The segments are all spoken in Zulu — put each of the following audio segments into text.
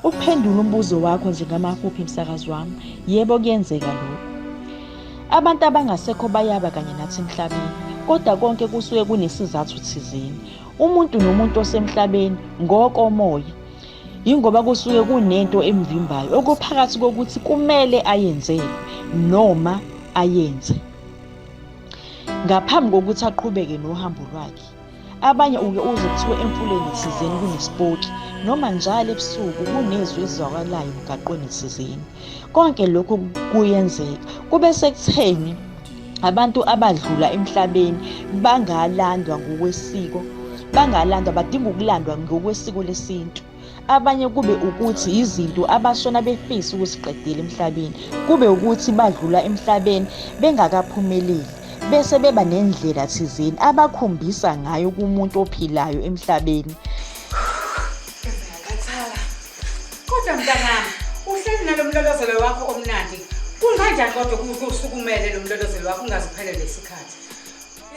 Ukuphendula umbuzo wakho njengamafuphi msakazi wami, yebo kuyenzeka lokho. Abantu abangasekho bayaba kanye nathi emhlabeni, kodwa konke kusuke kunesizathu thizeni. Umuntu nomuntu osemhlabeni ngokomoya, yingoba kusuke kunento emvimbayo okuphakathi kokuthi kumele ayenzelwe noma ayenze. Ngaphambi kokuthi aqhubeke nohambo lwakhe, abanye uke uze kuthiwe emfuleni thizeni kunesipoki, noma njalo ebusuku kunezwi ezizwakalayo emgaqweni thizeni. Konke lokhu kuyenzeka kube sekutheni abantu abadlula emhlabeni bangalandwa ngokwesiko, badinga ukulandwa ngokwesiko lesintu. Abanye kube ukuthi izinto abashona befisa ukuziqedela emhlabeni, kube ukuthi badlula emhlabeni bengakaphumeleli, bese beba nendlela thizeni abakhombisa ngayo kumuntu ophilayo emhlabeni. Kodwa mntanami, uhleli nalo mlolozelo wakho omnandi. Kunganjani kodwa kusukumele lo mlolozelo wakho ungaziphelele lesikhathi?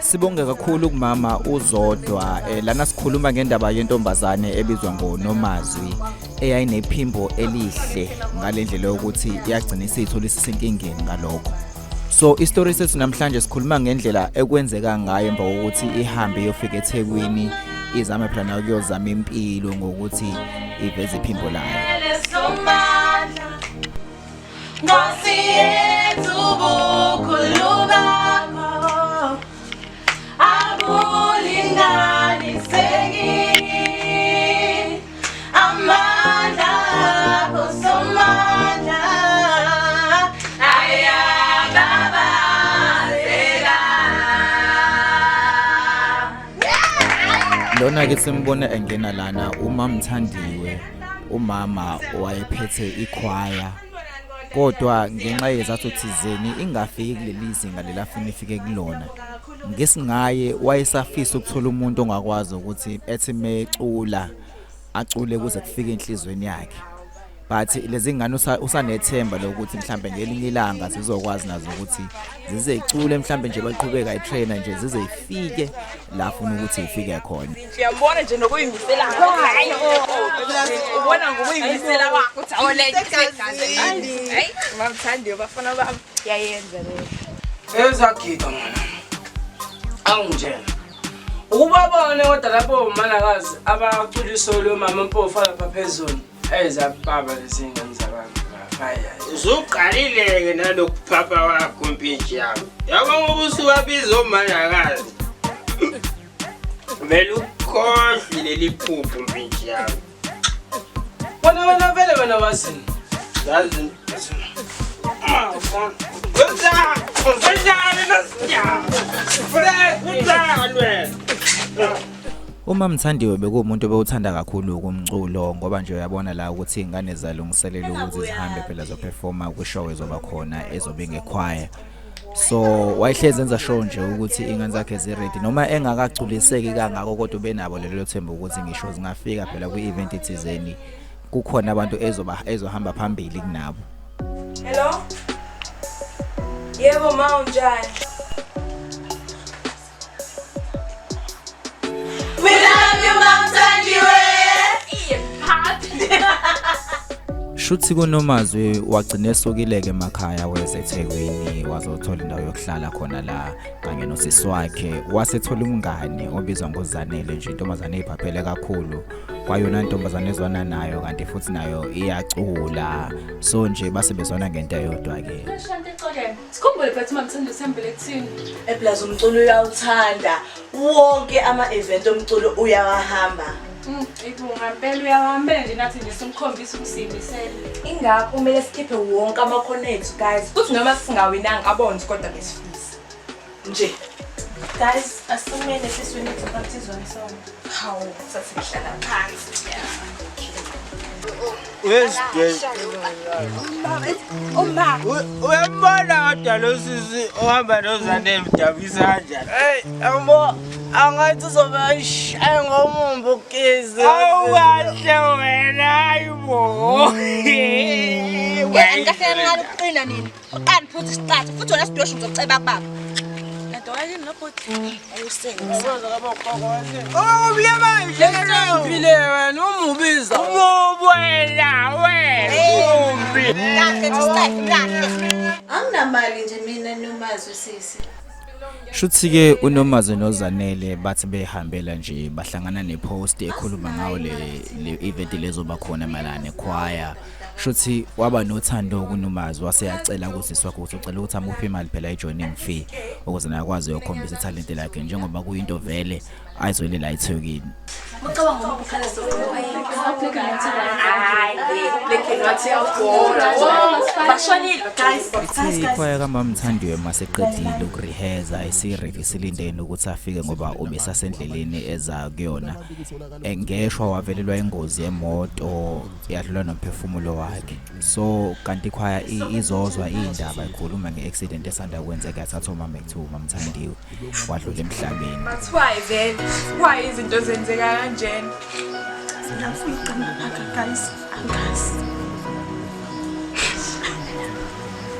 Sibonge kakhulu kumama uzodwa lana sikhuluma ngendaba yentombazane ebizwa ngoNomazwi eyayinephimbo elihle ngalendlela yokuthi iyagcina isithola isisenkingeni ngalokho. So istory sethu namhlanje sikhuluma ngendlela ekwenzeka ngayo emva kokuthi ihambe iyofika eThekwini izame phela ukuyozama impilo ngokuthi iveze iphimbo layo. Lona ke simbona engena lana uMamthandiwe, umama wayephethe ikhwaya, kodwa ngenxa yezathu thizeni ingafiki kuleli zinga lelafuna ifike kulona. Ngesingaye wayesafisa ukuthola umuntu ongakwazi ukuthi ethi mecula acule kuze kufike enhlizweni yakhe. But lezi ngane usanethemba lokuthi mhlambe ngelinye ilanga zizokwazi nazo ukuthi zizecule mhlambe nje baqhubeka itrainer nje zize ifike la afuna ukuthi ifike khona. Ngiyambona nje nokuyimisela hayi ubona ngokuyimisela wakho uthi awulenze hayi mamthandiwe bafana bami yayenza le ezagida mwana awungena ubabone kodwa lapho umanakazi abaculisa lo mama mpofu lapha phezulu ezababa lesingane zabantu haya uzuqalileke nalokuphapha wakho impintshi yakho yabo ngoba usuwabiza umanakazi vele ukhohlwe leli phupho impintshi yakho bona vele wena wasini yazi uMamthandiwe bekuwumuntu obewuthanda kakhulu ukumculo ngoba nje uyabona la ukuthi ingane zalungiselela ukuthi zihambe phela zoperforma kwishow ezoba khona ezobe ngekhwaya. So wayehlezi enza show nje ukuthi ingane zakhe ziready noma engakaculiseki kangako kodwa ubenabo lelo themba ukuthi ngisho zingafika phela kwi-event ethizeni kukhona abantu ezohamba phambili kunabo. Hello Yebo ma unjani We love you Mamthandiwe Shuthi kuNomazwi wagcina esokileke emakhaya weze eThekwini wazothola indawo yokuhlala khona la kanye nosisi wakhe wasethola umngane obizwa ngoZanele nje intombazane ephaphele kakhulu kwayona intombazane ezwana nayo kanti futhi nayo iyacula so nje basebezwana ngento eyodwa ke. Sikhumbule phethe Mamthandiwe sihambele ektheni. Eplaza umculo uyawuthanda wonke ama-event omculo uyawahamba. Ibunga phela uyahambela nje nathi nje simkhombisa ukusimisela. Ingakho kumele sikhiphe wonke ama-connects guys. Futhi noma singawinanga abonzi kodwa besifisa. Nje. Guys, asumene siswini practice one song. Hawu, sasihlala phansi. Where's Uma. Uyambona kodwa lo sisi ohamba noZanele mdabisa kanjani? Hey, yabo angathi uzobashaya ngomumbu kizi. Awukahle wena hayibo. Kahle ngalo kuqina nini? Uqani futhi isiqatha futhi wena sidosho ngizoceba kubaba. Mpile wena umubiza. Umubwela Anginamali nje mina nomazi sisi. Shuthi ke unomazi noZanele bathi behambela nje bahlangana nepost ekhuluma ngawo le event lezoba khona malana echoir. Shuthi waba nothando kunomazi waseyacela ukuthi siwakuthi ucela ukuthi amuphe imali phela ijoining fee ukuze nakwazi ukukhombisa italent lakhe njengoba kuyinto vele ayizwele la eThekwini. Bacabanga ngoba phela bashonile guys. Ichoir kamama Mthandiwe maseqedile ukurehearsa isisilindeni ukuthi afike ngoba ubesasendleleni eza kuyona. Engeshwa wavelelwa ingozi yemoto yadlula nomphefumulo wakhe. So kanti ichoir izozwa indaba ikhuluma ngeaccident esanda kwenzeka yathatha umama ekuthiwa Mthandiwe wadlula emhlabeni. That's why then why izinto zenzeka kanjena?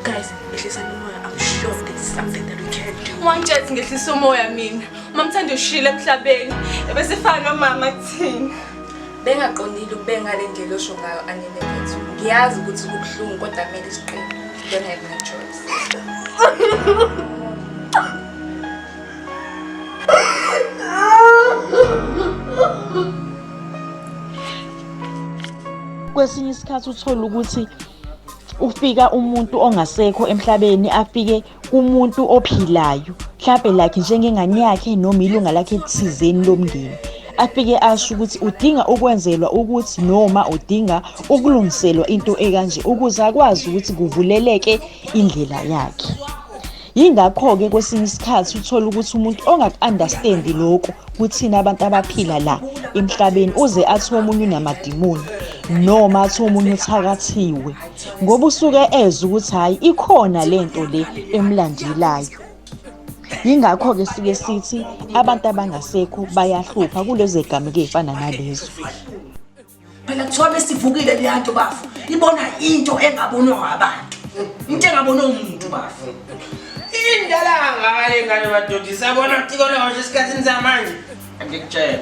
Guys, ehlisa umoya. I'm sure there's something that we can do. Wanjeti ngehlisa umoya mina. Mamthanda ushile emhlabeni. Bese fana mama kuthini? Bengaqondile ukubenga le ndlela osho ngayo anene bethu. Ngiyazi ukuthi kubhlungu kodwa kumele siqine. Don't have no choice. Kwesinye isikhathi uthola ukuthi ufika umuntu ongasekho emhlabeni afike kumuntu ophilayo mhlawumbe like njengengane yakhe noma ilunga lakhe ethizeni lomndeni afike asho ukuthi udinga ukwenzelwa ukuthi noma udinga ukulungiselwa into ekanje ukuze akwazi ukuthi kuvuleleke indlela yakhe. Yingakho ke kwesinye isikhathi uthola ukuthi umuntu ongakunderstand lokho kuthina abantu abaphila la emhlabeni uze athi omunye unamadimoni noma athi omunye uthakathiwe ngoba usuke eza ukuthi hayi ikhona lento le emlandelayo. Yingakho ke sike sithi abantu abangasekho bayahlupha kulezi gameke ezifana nalezo. Phela kuthiwa besivukile leyanto bafu ibona into engabonwa abantu into engabonwa umuntu bafu. Indala ngale ngane madoda sabona tikona nje isikhathini samanje. Angikutshela.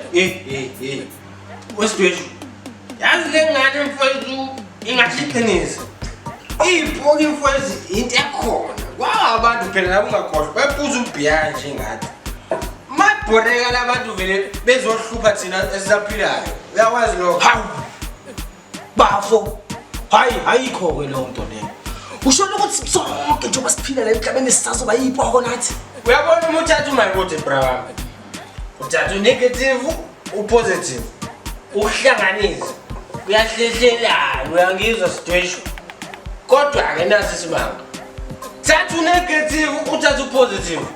Wesibhedu. Yazi le ngane mfowethu ingachiqinisa. Iphoki mfowethu into ekhona. Kwabantu phela labo ungakhohlwa bephuza ubhiya nje ngathi. Mabhoreka labantu vele bezohlupha thina esisaphilayo. Uyakwazi lo. Hawu. Bafo. Hayikho ke lo nto le. Usho ukuthi sonke njengoba siphila la emhlabeni sisazoba yipho nathi. Uyabona uma uthatha umayibode bra. Uthatha negative upositive. Uhlanganise. Uyahlehlelana uyangizwa situation. Kodwa ke nasi simanga. Thatha negative uthatha upositive.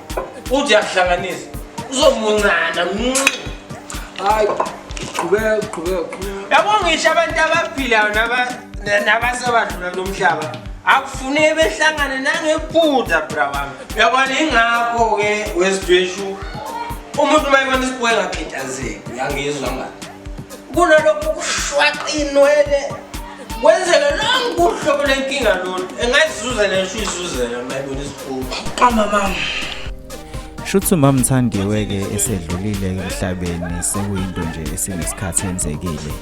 Uthi yahlanganisa. Uzomuncana. Hayi. Qhubeka. Yabona ngisho abantu abaphilayo nabasabadlula lomhlaba. Akufuneki behlangane nangephutha bra wami. Uyabona ingakho ke wesidweshu umuntu mayibona isibhoye ngaphintazeki uyangizwa ngathi. Kunalokho kushwaqa inwele kwenzeke lonke uhlobo lenkinga lolu engazizuza nesho izuzela mayibona isibhoye. Kamama. Shuthi umama Mthandiwe ke esedlulile emhlabeni sekuyinto nje esinesikhathi enzekile.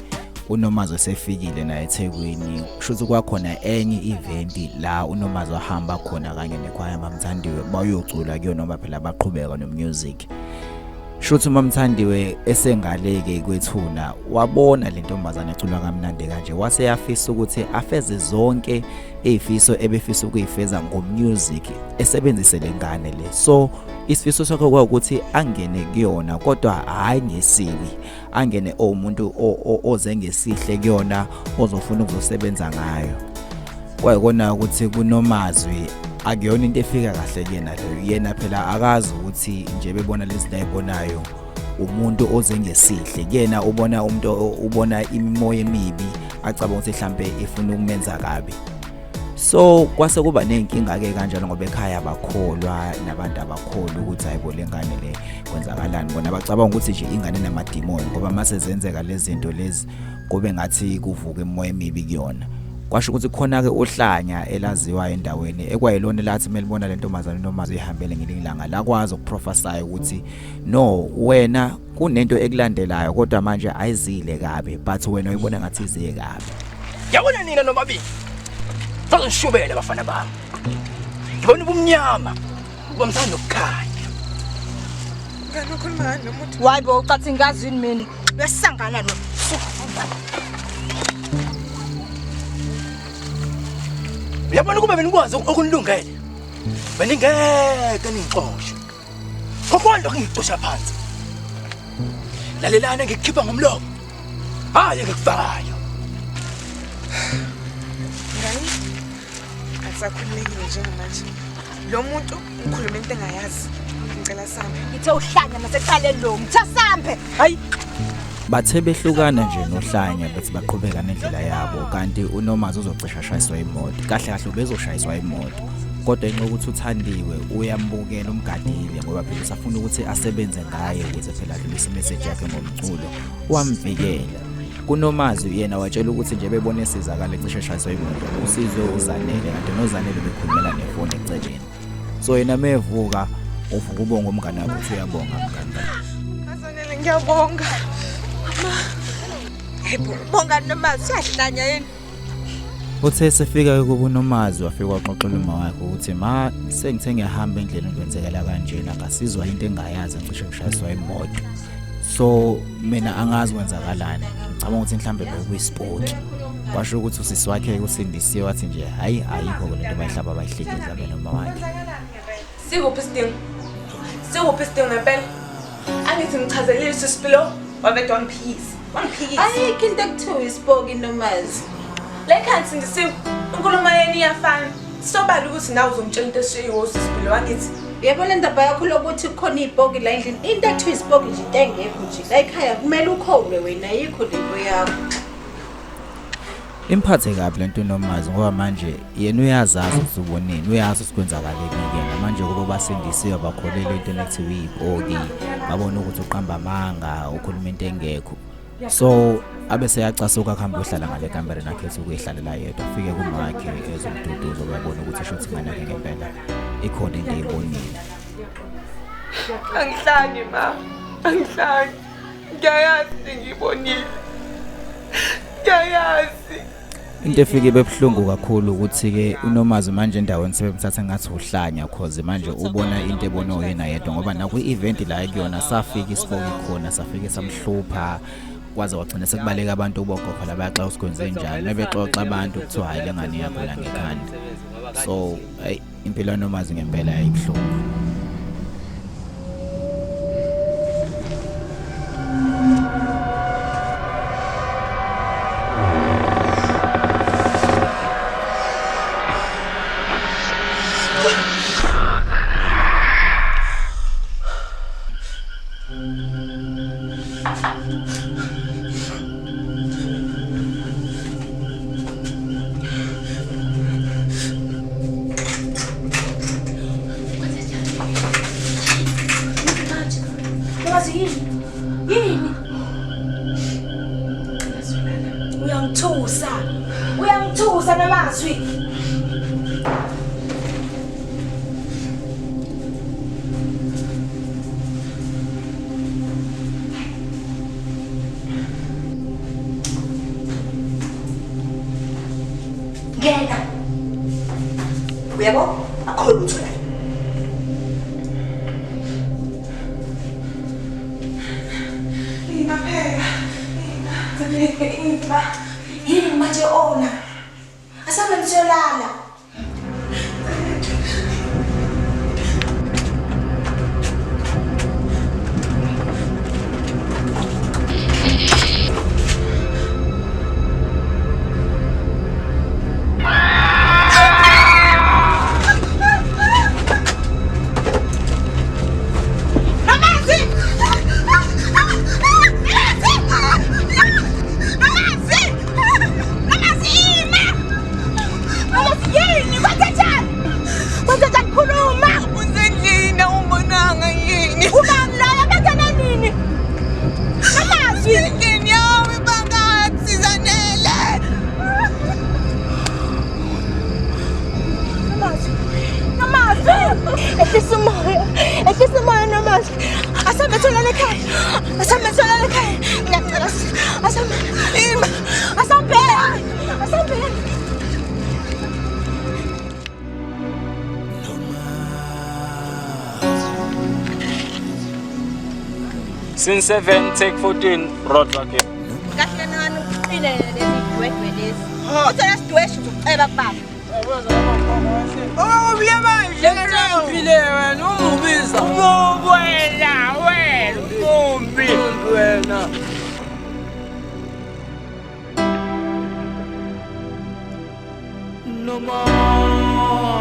Unomazi osefikile na eThekwini shuthi kwakhona enye event la unomazi ahamba khona kanye nechoir mama Mthandiwe bayocula kuyona noma phela baqhubeka nomusic. Shuthi umama Mthandiwe esengaleke kwethuna wabona le ntombazana ecula kamnandi kanje wase yafisa ukuthi afeze zonke ezifiso ebefisa ukuyifeza ngomusic esebenzise lengane le. So isifiso sakhe ukuthi angene kuyona kodwa hayi ngesiwi angene umuntu oze ngesihle kuyona ozofuna ukuzosebenza ngayo. Kwayikona ukuthi kunomazwi akuyona into efika kahle kuyena leyo. Yena phela akazi ukuthi nje bebona lezi ndayibonayo umuntu oze ngesihle kuyena ubona umuntu ubona imimoya emibi acabanga ukuthi mhlambe ifuna ukumenza kabi. So kwase kuba nenkinga ke kanjalo ngoba ekhaya abakholwa nabantu abakholwa ukuthi hayibo lengane le kwenzakalani bona bacabanga ukuthi nje ingane namadimoni ngoba mase zenzeka lezi zinto lezi kube ngathi kuvuka emoya emibi kuyona. kwasho ukuthi khona ke uhlanya elaziwa endaweni ekwayilona lathi melibona lentombazana nomazi ihambele ngelilanga la kwazi ukuprophesy ukuthi no wena kunento ekulandelayo kodwa manje ayizile kabe but wena uyibona ngathi iziye kabe. Yabona nina nomabili bazishubele bafana bami ngibona ubumnyama ubamthanda ukukhanya Ngani ukhuluma ngani nomuntu? Why bo ucathi ngazini mina? Uyasangana no. Uyabona kube benikwazi okunilungele beningeke ningixoxe kokonke ngicosha phansi lalelana ngikukhipha ngomlomo hayi ngikufakayo Ngani? Akusakhululekile njengamanje. Lo muntu ukhuluma into engayazi. Ngicela sambe. Ngithe uhlanya naseqaleni lo. Ngithe sambe. Hayi. Bathe behlukana nje nohlanya bethi baqhubeka nendlela yabo kanti uNomazi uzocishashayiswa imoto kahle kahle ubezoshayiswa imoto kodwa enxa ukuthi uthandiwe uyambukela umgadile ngoba phela usafuna ukuthi asebenze ngaye ukuze phela adlulise imessage yakhe ngomculo wamvikela kuNomazi yena watshela ukuthi nje bebone sizakala ecishashayiswa imoto usizo uzanele kanti noZanele bekhulumela nefoni eceleni so yena mevuka uvuka ubonga umngane wakhe uthi uyabonga mngane Azanele ngiyabonga. Yebo, bonga Nomazi uyahlanya yini? Uthe sefika kuba uNomazi wafika waxoxela uma wakhe ukuthi ma sengithe ngiyahamba endleleni kwenzekela kanjena ngasizwa into engayazi ngisho ngishayiswa imoto so mina angazi kwenzakalani ngicabanga ukuthi mhlambe bekuyisipoti washo ukuthi usisiwakhe usindisiwe wathi nje hayi ayikho lento bayihlaba bayihlekisa bena noma wakhe Sikuphi isidingo ngempela? Angithi ngichazelile sisipilo wabedwa ngiphikisa. Wangiphikisa. Ayikho into ekuthiwa ispoki Nomazi. Le khansi ngisiwe inkulumo yeni iyafana. Sobala ukuthi nawe uzomtshela into eshiwo sisipilo wangithi. Yebo le ndaba yakho lokuthi kukhona ibhoki la endlini. Into ekuthiwa ispoki nje into engekho nje. La ekhaya kumele ukholwe wena ayikho lento yakho. imphathe kabi lento uNomazi ngoba manje yena uyazazi ukuthi ubonini uyazi usikwenzakaleke manje kuba basindisiwe bakholelwe into ekuthiwa ibhoki babona ukuthi uqamba amanga ukhuluma into engekho so abese yacasuka khamba uhlala ngale kamera nakhe ukuyihlalela yedwa afike kumakhe ezomduduzo bayabona ukuthi shothi ingane yakhe ngempela ikhona into eyibonile Angihlangi ma. Angihlangi. Ngiyayazi ngibonile. Ngiyayazi. into efike bebhlungu kakhulu ukuthi ke uNomazi manje endaweni sebemthatha ngathi uhlanya cause manje ubona into ebona yena yedwa ngoba na kwi-event la kuyona safika isipoki khona safike samhlupha kwaze wagcina sekubaleka abantu ubogogo labaxa usikwenze njalo nebexoxa abantu kuthiwa hayi lengane yakho la ngekhanda so impilo kaNomazi ngempela ayibhlungu Yini? Uyangithusa namazwi. Ngena. Uyabo? Akho lutho la. Yini manje ona? Asama nitholala. Scene 7, take 14, road again. Kahle nani uqine lezi dwedwe lezi. Uthela sidweshe uceba kubaba. Oh, manje ngempile wena umubiza. Wena umumbi wena. No more.